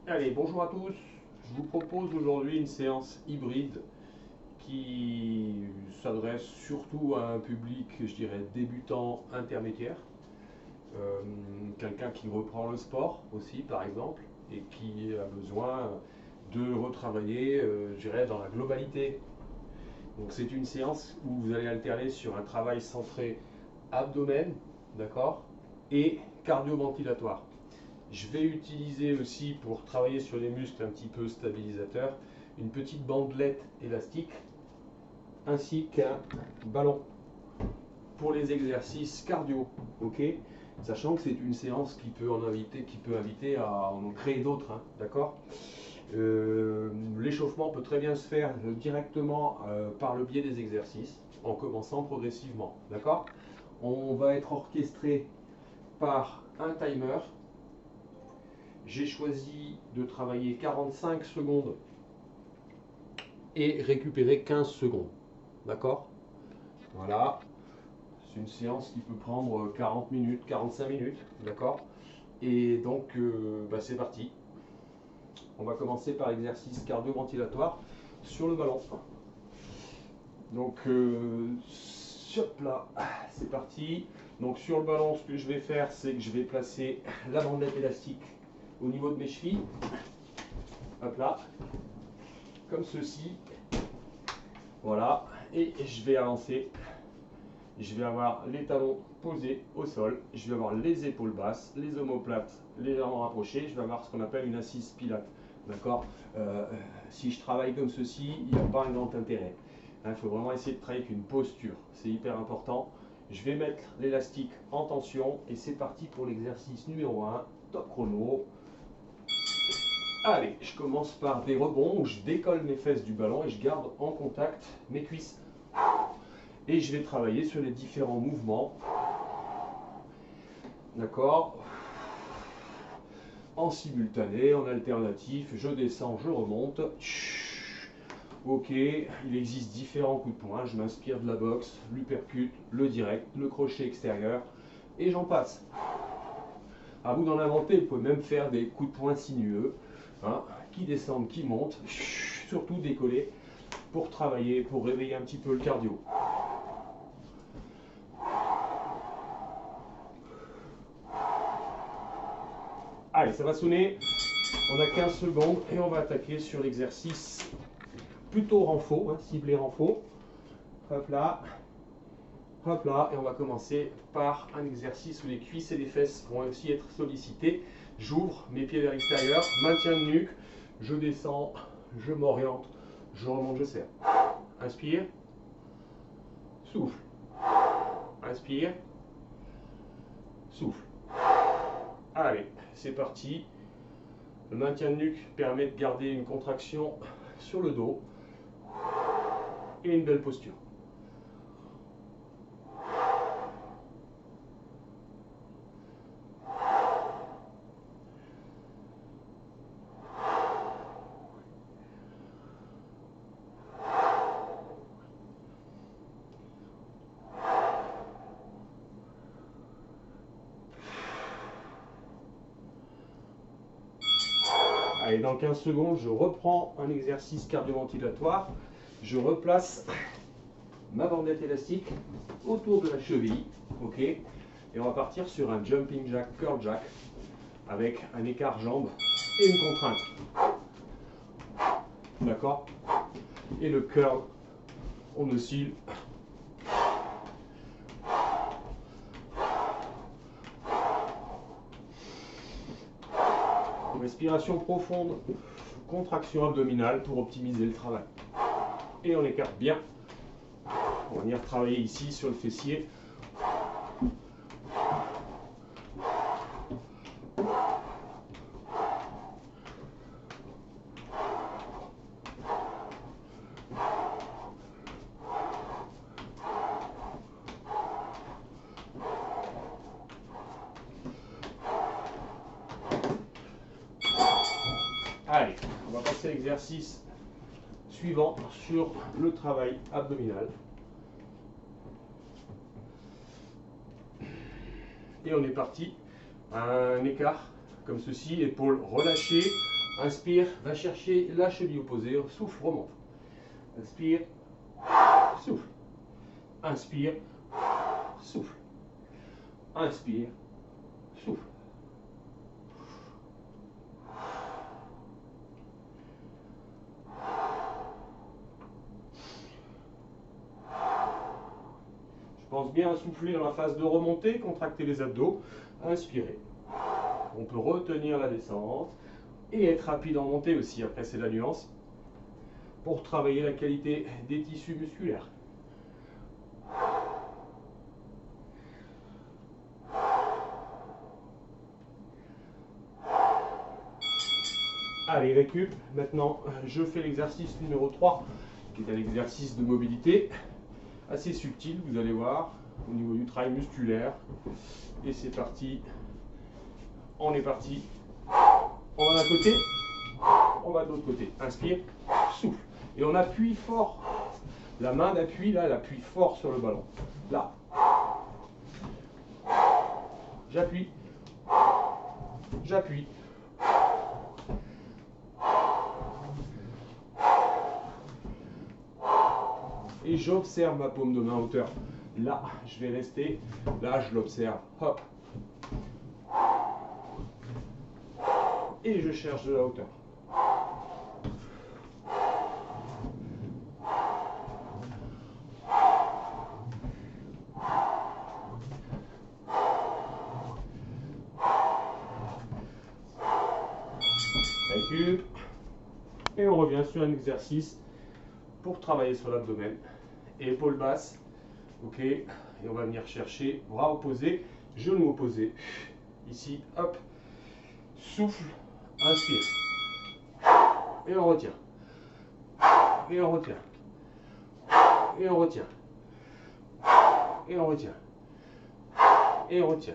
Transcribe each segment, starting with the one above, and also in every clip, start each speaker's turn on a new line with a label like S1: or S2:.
S1: Allez, bonjour à tous. Je vous propose aujourd'hui une séance hybride qui s'adresse surtout à un public, je dirais, débutant intermédiaire. Euh, Quelqu'un qui reprend le sport aussi, par exemple, et qui a besoin de retravailler, je dirais, dans la globalité. Donc c'est une séance où vous allez alterner sur un travail centré abdomen, d'accord, et cardio-ventilatoire. Je vais utiliser aussi pour travailler sur les muscles un petit peu stabilisateurs une petite bandelette élastique ainsi qu'un ballon pour les exercices cardio, ok. Sachant que c'est une séance qui peut inviter à en créer d'autres, hein, d'accord. L'échauffement peut très bien se faire directement par le biais des exercices en commençant progressivement, d'accord. On va être orchestré par un timer. J'ai choisi de travailler 45 secondes et récupérer 15 secondes. D'accord. Voilà. C'est une séance qui peut prendre 40 minutes, 45 minutes. D'accord. Et donc, c'est parti. On va commencer par l'exercice cardio-ventilatoire sur le ballon. Donc, hop là, c'est parti. Donc, sur le ballon, ce que je vais faire, c'est que je vais placer la bandelette élastique au niveau de mes chevilles. Hop là, comme ceci. Voilà, et je vais avancer. Je vais avoir les talons posés au sol. Je vais avoir les épaules basses, les omoplates légèrement rapprochées. Je vais avoir ce qu'on appelle une assise pilate. D'accord. Si je travaille comme ceci, il n'y a pas un grand intérêt. Il faut vraiment essayer de travailler avec une posture. C'est hyper important. Je vais mettre l'élastique en tension et c'est parti pour l'exercice numéro 1. Top chrono. Allez, je commence par des rebonds où je décolle mes fesses du ballon et je garde en contact mes cuisses. Et je vais travailler sur les différents mouvements. D'accord. En simultané, en alternatif, je descends, je remonte. Ok, il existe différents coups de poing. Je m'inspire de la boxe, l'uppercut, le direct, le crochet extérieur, et j'en passe. À vous d'en inventer, vous pouvez même faire des coups de poing sinueux, hein, qui descendent, qui montent, surtout décoller pour travailler, pour réveiller un petit peu le cardio. Allez, ça va sonner. On a 15 secondes et on va attaquer sur l'exercice plutôt renfort, hein, ciblé renfort. Hop là, et on va commencer par un exercice où les cuisses et les fesses vont aussi être sollicitées. J'ouvre mes pieds vers l'extérieur, maintien de nuque, je descends, je m'oriente, je remonte, je serre. Inspire, souffle. Inspire, souffle. Allez, c'est parti. Le maintien de nuque permet de garder une contraction sur le dos et une belle posture. Allez, dans 15 secondes, je reprends un exercice cardio-ventilatoire. Je replace ma bandette élastique autour de la cheville. Ok. Et on va partir sur un jumping jack, curl jack, avec un écart jambe et une contrainte. D'accord. Et le curl, on oscille. Respiration profonde, contraction abdominale pour optimiser le travail. Et on écarte bien. On va venir travailler ici sur le fessier. Allez, on va passer à l'exercice suivant sur le travail abdominal. Et on est parti. Un écart comme ceci, épaules relâchées, Inspire, va chercher la cheville opposée, souffle, remonte. Inspire, souffle. Inspire, souffle. Inspire, souffle. Je pense bien à souffler dans la phase de remontée, contracter les abdos. Inspirez. On peut retenir la descente et être rapide en montée aussi, après c'est la nuance, pour travailler la qualité des tissus musculaires. Allez, récup. Maintenant, je fais l'exercice numéro 3, qui est un exercice de mobilité assez subtil, vous allez voir, au niveau du travail musculaire. Et c'est parti. On est parti. On va d'un côté, on va de l'autre côté. Inspire, souffle. Et on appuie fort. La main d'appui, là, elle appuie fort sur le ballon. Là. J'appuie. J'appuie. Et j'observe ma paume de main à hauteur. Là, je vais rester. Là, je l'observe. Hop. Et je cherche de la hauteur. Récup. Et on revient sur un exercice pour travailler sur l'abdomen. Épaules basses. Ok. Et on va venir chercher bras opposés, genoux opposés. Ici, hop. Souffle. Inspire. Et on retient. Et on retient. Et on retient. Et on retient. Et on retient.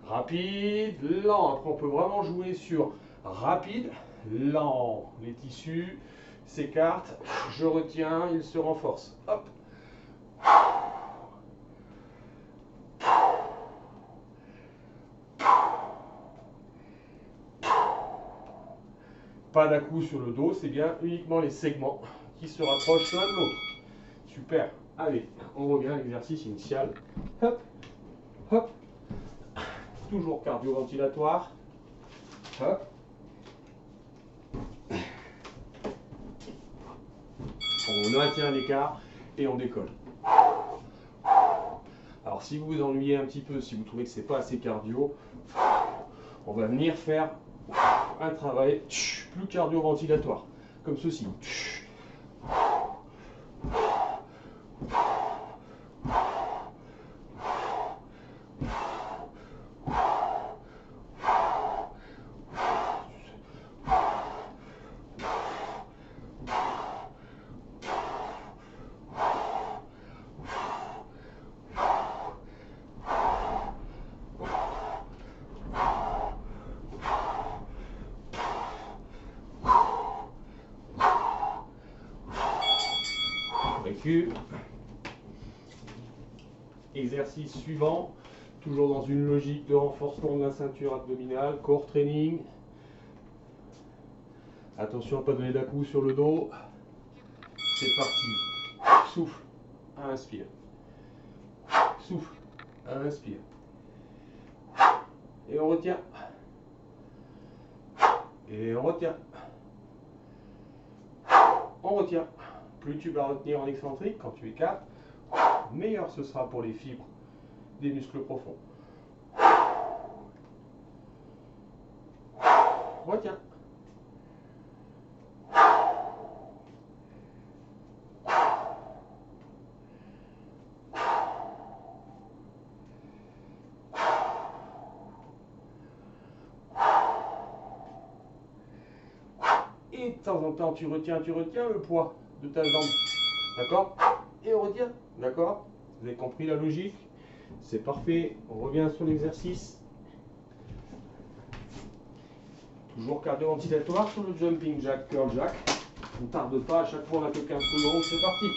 S1: Rapide, lent. Après, on peut vraiment jouer sur rapide, lent. Les tissus s'écartent. Je retiens, ils se renforcent. Hop. Pas d'à-coup sur le dos, c'est bien uniquement les segments qui se rapprochent l'un de l'autre. Super. Allez, on revient à l'exercice initial. Hop, hop. Toujours cardio-ventilatoire. Hop. On maintient l'écart et on décolle. Alors si vous vous ennuyez un petit peu, si vous trouvez que c'est pas assez cardio, on va venir faire un travail plus cardio-ventilatoire, comme ceci. Récup. Exercice suivant, toujours dans une logique de renforcement de la ceinture abdominale, core training. Attention à ne pas donner d'à-coup sur le dos. C'est parti. Souffle, inspire. Souffle, inspire. Et on retient. Et on retient. On retient. Plus tu vas retenir en excentrique quand tu écartes, meilleur ce sera pour les fibres des muscles profonds. Retiens. Et de temps en temps, tu retiens le poids de ta jambe. D'accord? Et on retient. D'accord? Vous avez compris la logique? C'est parfait. On revient sur l'exercice. Toujours cardio-ventilatoire sur le jumping jack, curl jack. On ne tarde pas, à chaque fois on n'a que 15 secondes, c'est parti.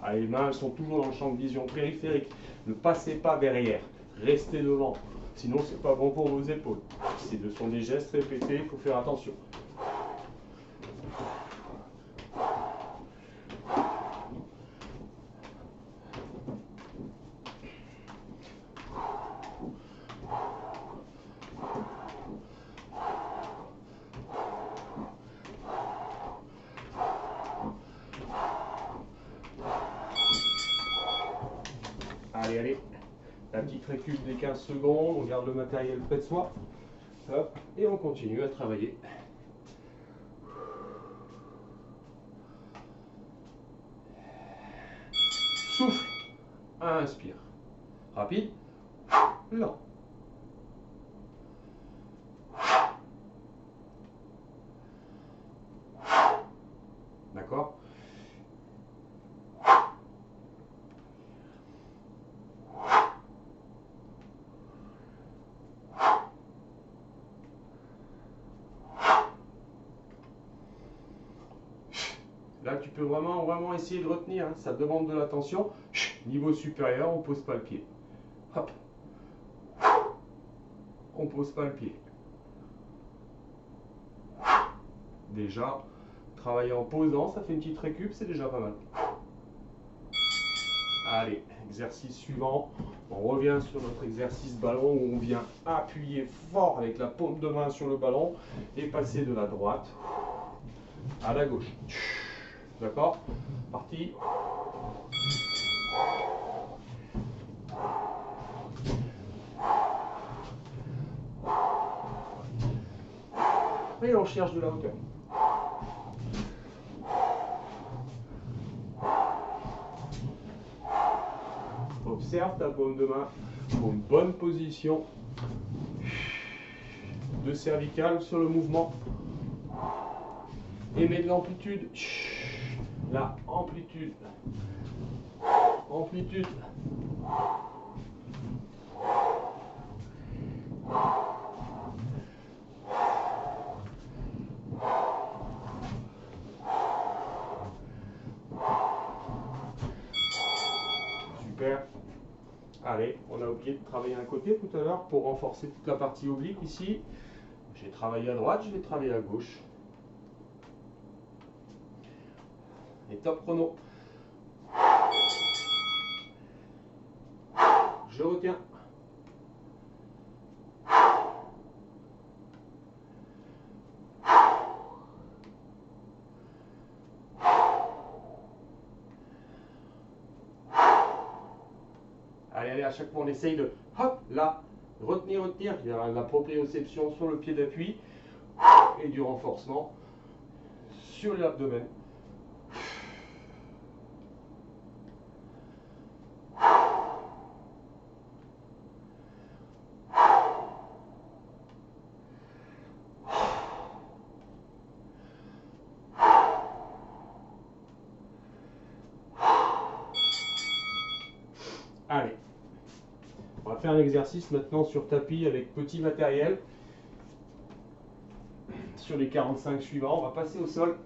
S1: Ah, les mains elles sont toujours dans le champ de vision périphérique. Ne passez pas derrière, restez devant. Sinon c'est pas bon pour vos épaules. Ce sont des gestes répétés, il faut faire attention. Allez, allez, la petite récup des 15 secondes, on garde le matériel près de soi, hop, et on continue à travailler. Souffle, inspire, rapide, lent. D'accord? Là, tu peux vraiment essayer de retenir, hein. Ça demande de l'attention. Niveau supérieur, on ne pose pas le pied. Hop. On ne pose pas le pied. Déjà, travailler en posant, ça fait une petite récup, c'est déjà pas mal. Allez, exercice suivant. On revient sur notre exercice ballon où on vient appuyer fort avec la paume de main sur le ballon et passer de la droite à la gauche. D'accord? Parti. Et on cherche de la hauteur. Observe ta paume de main pour une bonne position de cervicale sur le mouvement. Et mets de l'amplitude. La amplitude. Amplitude. Super. Allez, on a oublié de travailler un côté tout à l'heure pour renforcer toute la partie oblique ici. J'ai travaillé à droite, je vais travailler à gauche. Et top chrono. Je retiens. Allez, allez, à chaque fois on essaye de, hop, là, retenir. Il y a la proprioception sur le pied d'appui et du renforcement sur l'abdomen. Allez, on va faire un exercice maintenant sur tapis avec petit matériel. Sur les 45 suivants, on va passer au sol.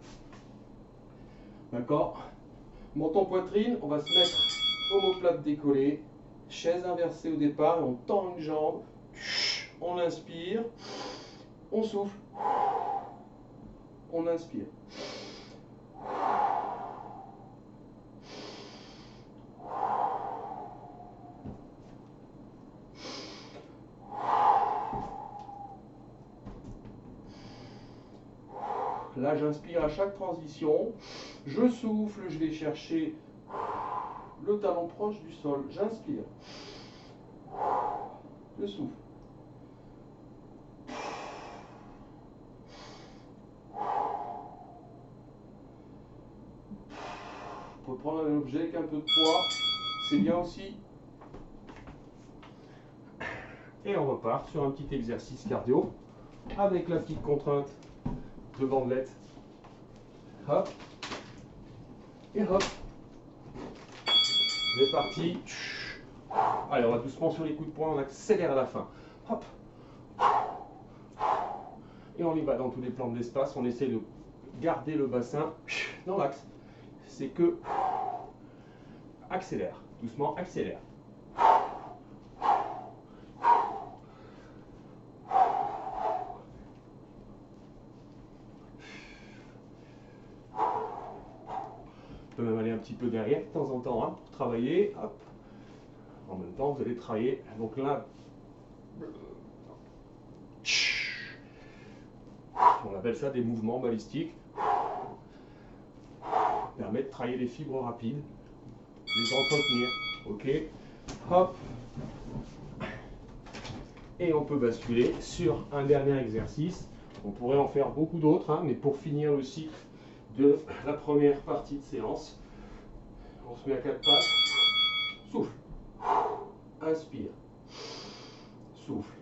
S1: D'accord? Menton poitrine, on va se mettre omoplate décollée, chaise inversée au départ, et on tend une jambe, on inspire, on souffle, on inspire. Là, j'inspire à chaque transition, je souffle, je vais chercher le talon proche du sol, j'inspire, je souffle. On peut prendre un objet avec un peu de poids, c'est bien aussi. Et on repart sur un petit exercice cardio avec la petite contrainte de bandelette. Hop. Et hop. C'est parti. Allez, on va doucement sur les coups de poing, on accélère à la fin. Hop. Et on y va dans tous les plans de l'espace. On essaie de garder le bassin dans l'axe. C'est que accélère. Doucement, accélère. On peut même aller un petit peu derrière de temps en temps, hein, pour travailler. Hop. En même temps, vous allez travailler. Donc là, on appelle ça des mouvements balistiques. Permet de travailler les fibres rapides, les entretenir. Ok. Hop. Et on peut basculer sur un dernier exercice. On pourrait en faire beaucoup d'autres, hein, mais pour finir le cycle de la première partie de séance, on se met à quatre pattes. Souffle. Inspire. Souffle.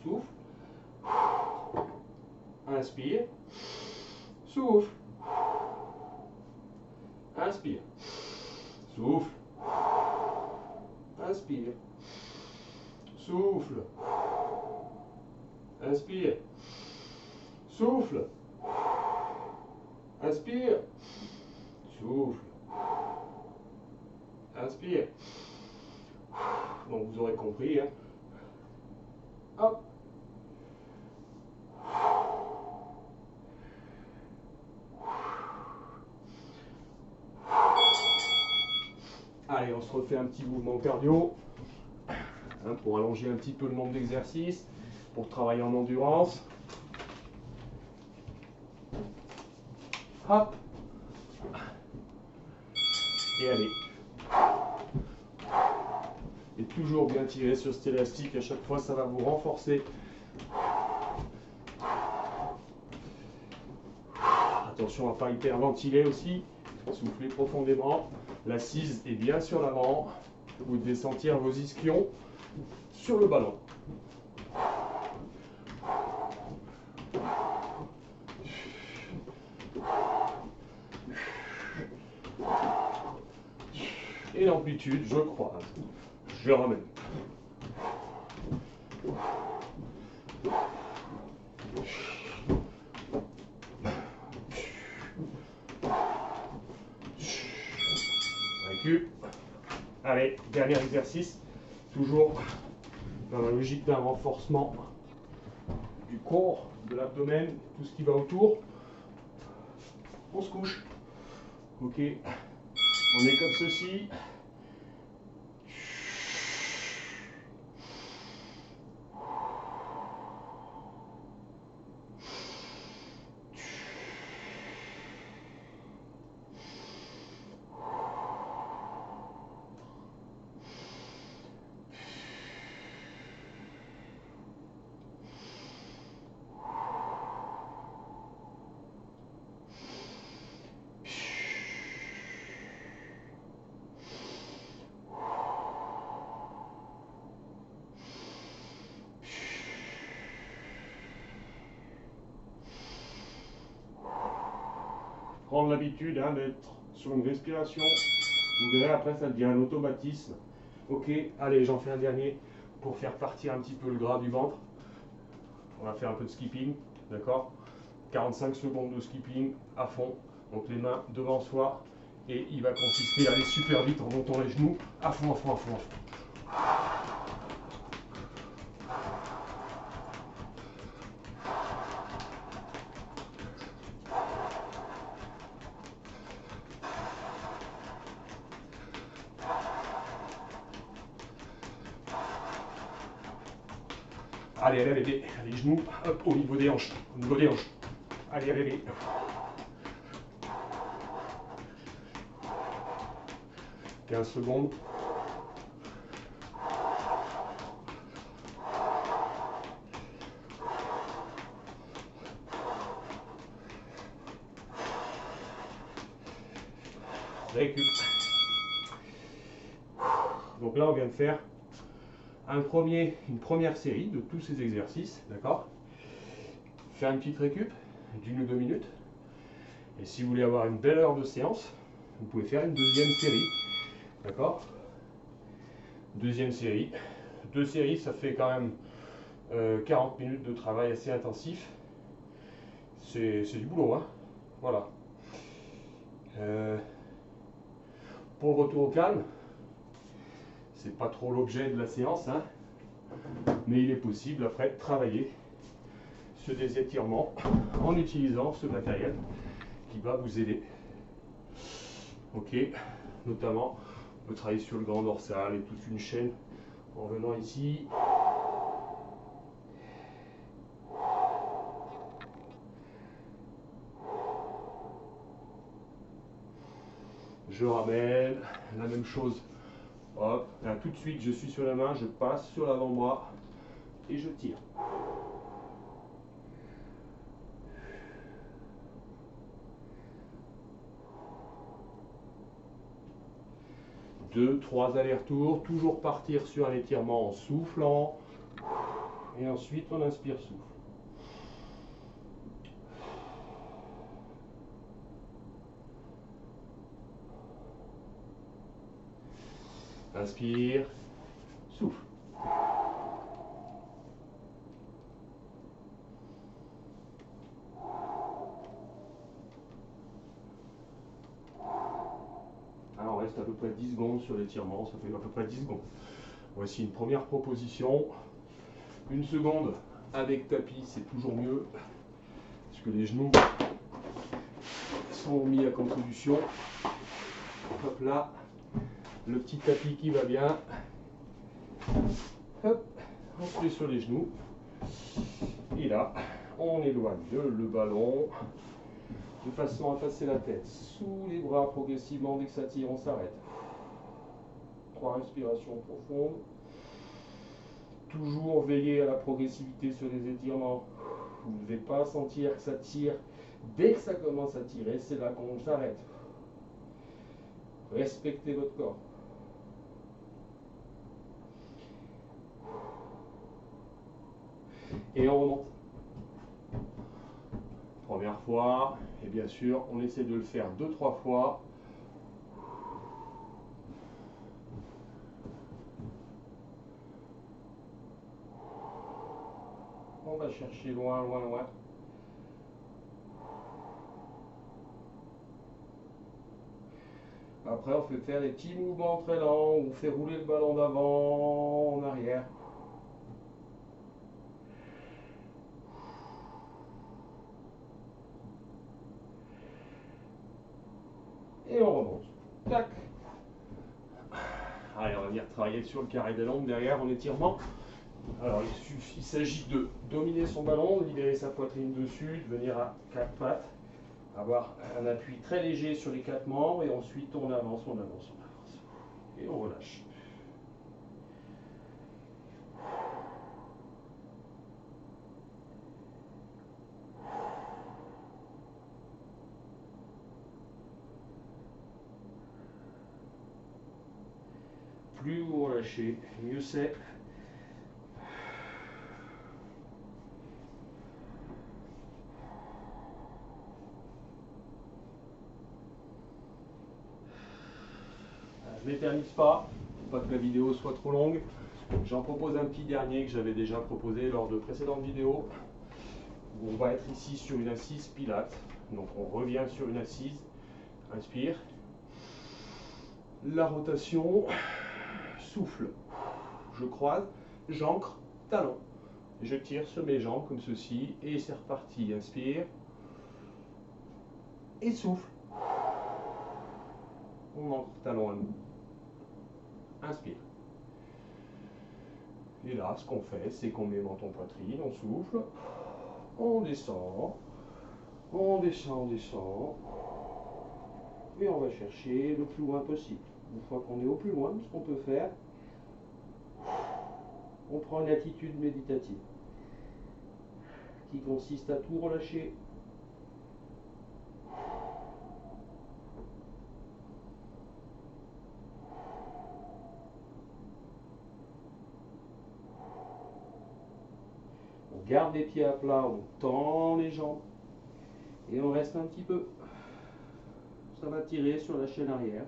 S1: Souffle. Inspire. Souffle. Inspire. Souffle. Inspire. Souffle. Inspire. Souffle. Inspire. Souffle. Inspire. Donc vous aurez compris, hein. Hop. Allez, on se refait un petit mouvement cardio, hein, pour allonger un petit peu le nombre d'exercices, pour travailler en endurance. Hop. Et allez. Et toujours bien tirer sur cet élastique, à chaque fois ça va vous renforcer. Attention à ne pas hyperventiler aussi. Soufflez profondément. L'assise est bien sur l'avant. Vous devez sentir vos ischions sur le ballon. Et l'amplitude, je crois. Je ramène. Récup. Allez, dernier exercice. Toujours dans la logique d'un renforcement du corps, de l'abdomen, tout ce qui va autour. On se couche. Ok. On est comme ceci. Prendre l'habitude, hein, d'être sur une respiration. Vous verrez, après ça devient un automatisme. Ok, allez, j'en fais un dernier pour faire partir un petit peu le gras du ventre. On va faire un peu de skipping, d'accord? 45 secondes de skipping à fond. Donc les mains devant soi. Et il va consister à aller super vite en montant les genoux. À fond, à fond, à fond, à fond. Allez, allez, allez, les genoux, hop, au niveau des hanches, au niveau des hanches. Allez, allez, allez. 15 secondes. Récup. Donc là, on vient de faire une première série de tous ces exercices, d'accord? Faire une petite récup d'1 ou 2 minutes. Et si vous voulez avoir une belle heure de séance, vous pouvez faire une deuxième série. D'accord? Deuxième série. Deux séries, ça fait quand même 40 minutes de travail assez intensif. C'est du boulot, hein? Voilà. Pour le retour au calme, c'est pas trop l'objet de la séance, hein, mais il est possible après de travailler sur des étirements en utilisant ce matériel qui va vous aider. Ok, notamment on peut travailler sur le grand dorsal et toute une chaîne en venant ici. Je ramène, la même chose. Hop, là, tout de suite je suis sur la main, je passe sur l'avant-bras et je tire. 2-3 allers-retours, toujours partir sur un étirement en soufflant. Et ensuite on inspire, souffle. Inspire, souffle. Alors on reste à peu près 10 secondes sur l'étirement, ça fait à peu près 10 secondes. Voici une première proposition. Une seconde avec tapis, c'est toujours mieux, parce que les genoux sont mis à contribution. Hop là, le petit tapis qui va bien. Hop, on se met sur les genoux. Et là, on éloigne le ballon de façon à passer la tête sous les bras progressivement. Dès que ça tire, on s'arrête. 3 respirations profondes. Toujours veiller à la progressivité sur les étirements. Vous ne devez pas sentir que ça tire. Dès que ça commence à tirer, c'est là qu'on s'arrête. Respectez votre corps. Et on remonte. Première fois, et bien sûr, on essaie de le faire 2-3 fois. On va chercher loin, loin, loin. Après, on fait faire des petits mouvements très lents. On fait rouler le ballon d'avant, en arrière. Et on remonte. Tac. Allez, on va venir travailler sur le carré des lombes derrière en étirement. Alors, il s'agit de dominer son ballon, de libérer sa poitrine dessus, de venir à 4 pattes, avoir un appui très léger sur les 4 membres, et ensuite on avance, on avance, on avance. Et on relâche. Plus vous relâchez, mieux c'est. Je ne m'éternise pas, pour pas que la vidéo soit trop longue. J'en propose un petit dernier que j'avais déjà proposé lors de précédentes vidéos. Où on va être ici sur une assise pilates. Donc on revient sur une assise. Inspire. La rotation. Souffle. Je croise, j'ancre, talon. Je tire sur mes jambes comme ceci et c'est reparti. Inspire. Et souffle. On ancre, talon à nous. Inspire. Et là, ce qu'on fait, c'est qu'on met menton poitrine, on souffle, on descend, on descend, on descend, et on va chercher le plus loin possible. Une fois qu'on est au plus loin, ce qu'on peut faire, on prend une attitude méditative qui consiste à tout relâcher. On garde les pieds à plat, on tend les jambes et on reste un petit peu. ça va tirer sur la chaîne arrière.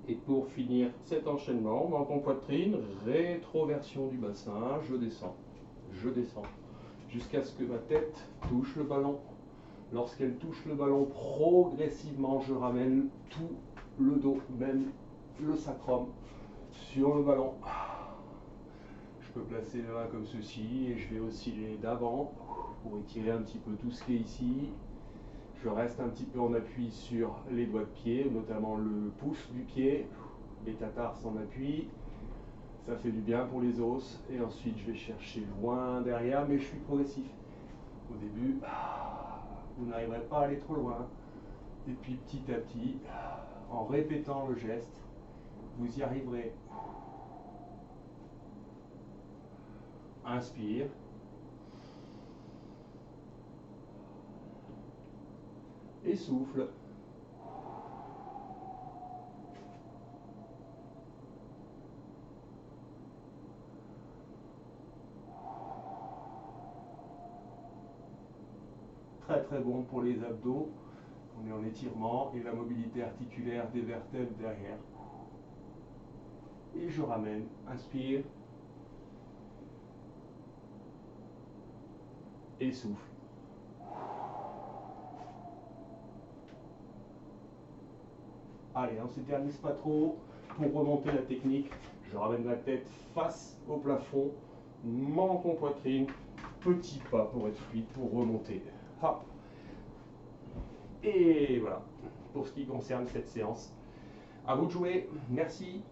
S1: Et pour finir cet enchaînement, menton poitrine, rétroversion du bassin, je descends, jusqu'à ce que ma tête touche le ballon. Lorsqu'elle touche le ballon, progressivement, je ramène tout le dos, même le sacrum, sur le ballon. Je peux placer les mains comme ceci et je vais osciller d'avant pour étirer un petit peu tout ce qui est ici. Je reste un petit peu en appui sur les doigts de pied, notamment le pouce du pied, les tatarses en appui. Ça fait du bien pour les os. Et ensuite, je vais chercher loin derrière, mais je suis progressif. Au début, vous n'arriverez pas à aller trop loin. Et puis petit à petit, en répétant le geste, vous y arriverez. Inspire. Et souffle. Très très bon pour les abdos. On est en étirement et la mobilité articulaire des vertèbres derrière. Et je ramène. Inspire. Et souffle. Allez, on ne s'éternise pas trop. Pour remonter la technique, je ramène la tête face au plafond, menton poitrine, petit pas pour être fluide, pour remonter. Hop. Et voilà, pour ce qui concerne cette séance. À vous de jouer, merci.